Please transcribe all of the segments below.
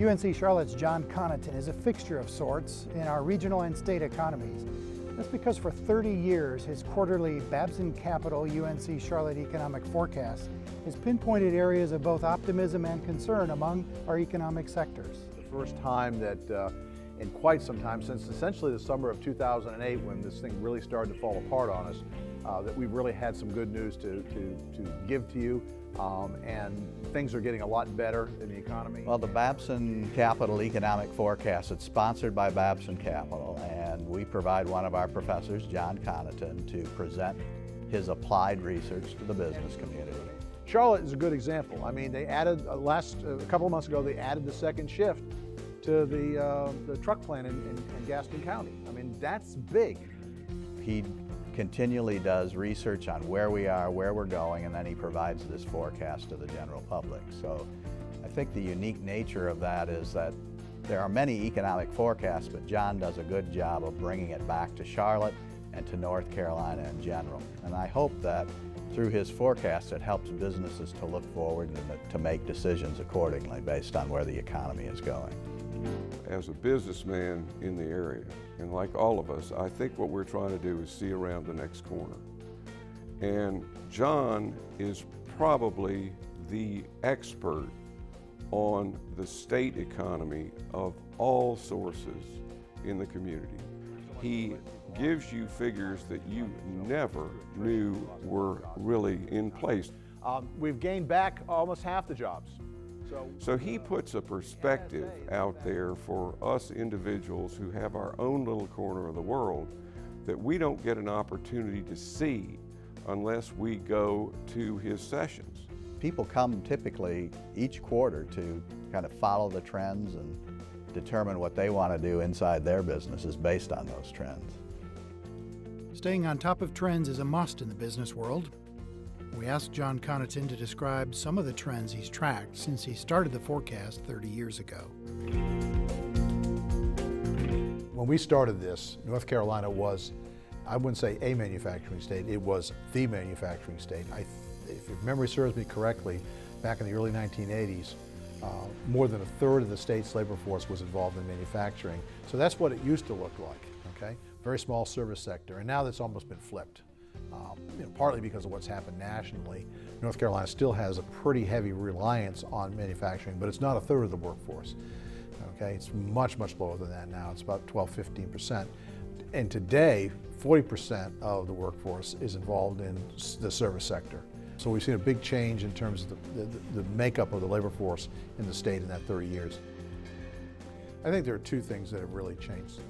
UNC Charlotte's John Connaughton is a fixture of sorts in our regional and state economies. That's because for 30 years, his quarterly Babson Capital UNC Charlotte Economic Forecast has pinpointed areas of both optimism and concern among our economic sectors. The first time that in quite some time, since essentially the summer of 2008 when this thing really started to fall apart on us, that we've really had some good news to give to you, and things are getting a lot better in the economy. Well, the Babson Capital Economic Forecast, it's sponsored by Babson Capital, and we provide one of our professors, John Connaughton, to present his applied research to the business community. Charlotte is a good example. I mean, they added, a couple of months ago, they added the second shift to the truck plant in Gaston County. I mean, that's big. He continually does research on where we are, where we're going, and then he provides this forecast to the general public. So I think the unique nature of that is that there are many economic forecasts, but John does a good job of bringing it back to Charlotte and to North Carolina in general. And I hope that through his forecast it helps businesses to look forward and to make decisions accordingly based on where the economy is going. As a businessman in the area, and like all of us, I think what we're trying to do is see around the next corner. And John is probably the expert on the state economy of all sources in the community. He gives you figures that you never knew were really in place. We've gained back almost half the jobs. So he puts a perspective out there for us individuals who have our own little corner of the world that we don't get an opportunity to see unless we go to his sessions. People come typically each quarter to kind of follow the trends and determine what they want to do inside their businesses based on those trends. Staying on top of trends is a must in the business world. We asked John Connaughton to describe some of the trends he's tracked since he started the forecast 30 years ago. When we started this, North Carolina was, I wouldn't say a manufacturing state, it was the manufacturing state. If memory serves me correctly, back in the early 1980s, more than a third of the state's labor force was involved in manufacturing. So that's what it used to look like, okay? Very small service sector, and now that's almost been flipped. Partly because of what's happened nationally. North Carolina still has a pretty heavy reliance on manufacturing, but it's not a third of the workforce. Okay, it's much, much lower than that now. It's about 12–15%. And today, 40% of the workforce is involved in the service sector. So we've seen a big change in terms of the makeup of the labor force in the state in that 30 years. I think there are two things that have really changed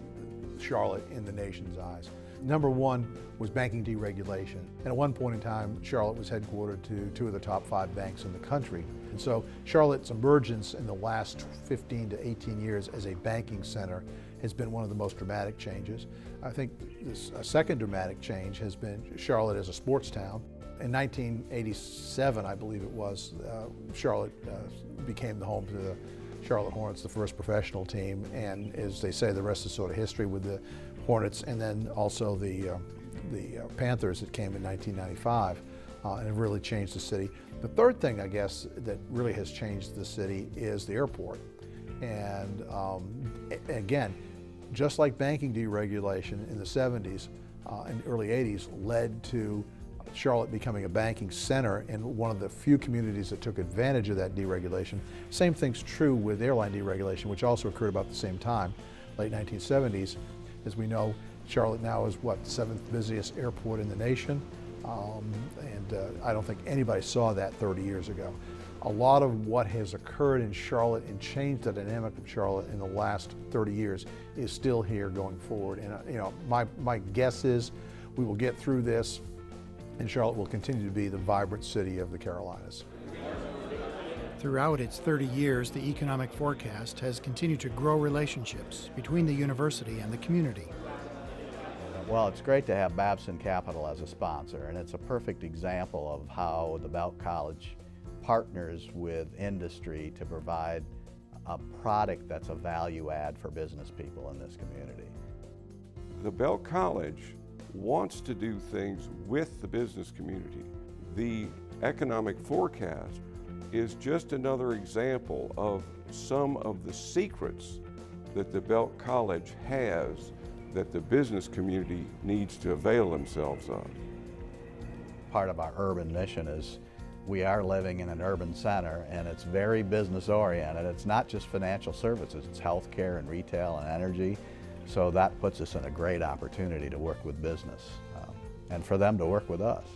Charlotte in the nation's eyes. Number one was banking deregulation. And at one point in time, Charlotte was headquartered to two of the top 5 banks in the country. And so Charlotte's emergence in the last 15 to 18 years as a banking center has been one of the most dramatic changes. I think a second dramatic change has been Charlotte as a sports town. In 1987, I believe it was, Charlotte became the home to the Charlotte Hornets, the first professional team, and as they say, the rest is sort of history with the Hornets and then also the Panthers that came in 1995 and have really changed the city. The third thing, I guess, that really has changed the city is the airport. And again, just like banking deregulation in the 70s and early 80s led to Charlotte becoming a banking center and one of the few communities that took advantage of that deregulation. Same thing's true with airline deregulation, which also occurred about the same time, late 1970s. As we know, Charlotte now is what, the 7th busiest airport in the nation, and I don't think anybody saw that 30 years ago. A lot of what has occurred in Charlotte and changed the dynamic of Charlotte in the last 30 years is still here going forward. And my guess is we will get through this and Charlotte will continue to be the vibrant city of the Carolinas. Throughout its 30 years, the Economic Forecast has continued to grow relationships between the university and the community. Well, it's great to have Babson Capital as a sponsor, and it's a perfect example of how the Belk College partners with industry to provide a product that's a value add for business people in this community. The Belk College wants to do things with the business community. The economic forecast is just another example of some of the secrets that the Belk College has that the business community needs to avail themselves of. Part of our urban mission is we are living in an urban center, and it's very business oriented. It's not just financial services, it's healthcare and retail and energy. So that puts us in a great opportunity to work with business and for them to work with us.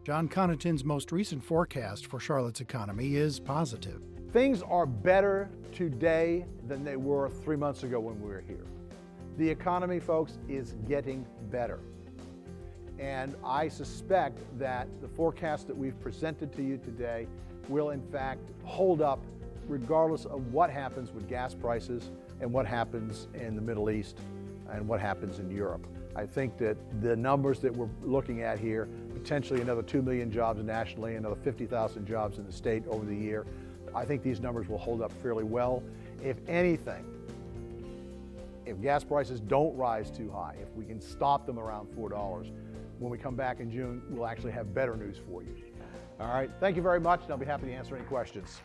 John Connaughton's most recent forecast for Charlotte's economy is positive. Things are better today than they were 3 months ago when we were here. The economy, folks, is getting better. And I suspect that the forecast that we've presented to you today will in fact hold up regardless of what happens with gas prices and what happens in the Middle East and what happens in Europe. I think that the numbers that we're looking at here, potentially another 2 million jobs nationally, another 50,000 jobs in the state over the year, I think these numbers will hold up fairly well. If anything, if gas prices don't rise too high, if we can stop them around $4, when we come back in June, we'll actually have better news for you. All right, thank you very much, and I'll be happy to answer any questions.